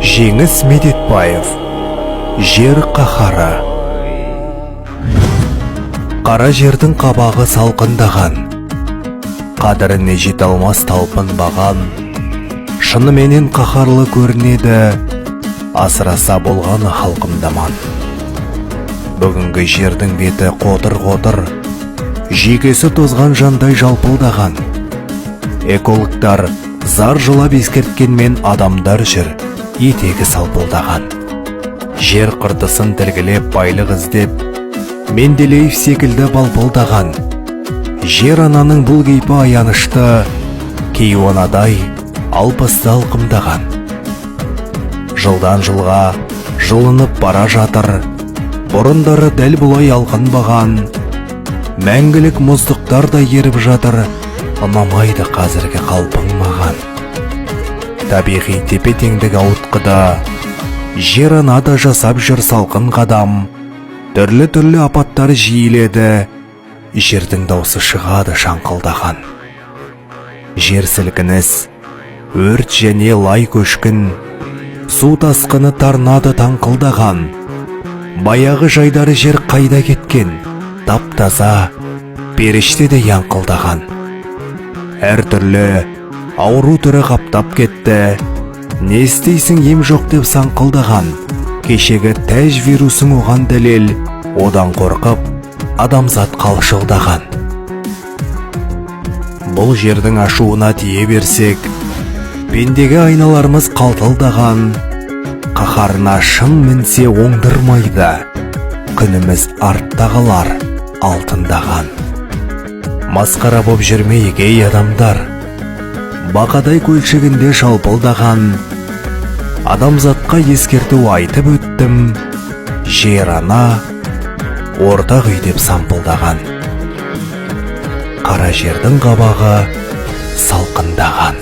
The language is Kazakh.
Жеңіс Медетбаев, жер қаһары. Қара жердің қабағы салқындаған, қадіріне жете алмас талпынбаған, шыныменен қаһарлы көрінеді, асыраса болғаны халқымдаман. Бүгінгі жердің беті қотыр-қотыр, жүйкесі тозған жандай жалпылдаған. Экологтар зар жылап ескерткенмен адамдар жүр, етегі салпылдаған. Жер қыртысын тілгілеп байлық іздеп, Менделеев секілді балпылдаған. Жер ананың бұл кейпі аянышты, кейуанадай алпысты алқымдаған. Жылдан жылға жылынып бара жатыр, бұрындары дәл бұлай алқынбаған. Мәңгілік мұздықтар да еріп жатыр, ұнамайды қазіргі қалпың маған. Табиғи тепе-теңдік ауытқыда, жер ана да жасап жүр салқын қадам. Түрлі-түрлі апаттар жиіледі, жердің даусы шығады шаңқылдаған. Жер сілкініс, өрт және лай көшкін, су тасқыны торнадо таңқылдаған. Баяғы жайдары жер қайда кеткен, тап-таза, періште де яңқылдаған. Әр түрлі ауру түрі қаптап кетті, не істейсің ем жоқ деп саңқылдаған. Кешегі тәж вирусың оған дәлел, одан қорқып адамзат қалшылдаған. Бұл жердің ашуына тие берсек, пендеге айналарымыз қалтылдаған. Қаһарына шын мінсе оңдырмайды, күніміз артта қалар алтындаған. Масқара боп жүрмейік ей адамдар, бақадай көлшігінде жалпылдаған. Адамзатқа ескерту айтып өттім, жер ана ортақ үй деп сампылдаған. Қара жердің қабағы салқындаған.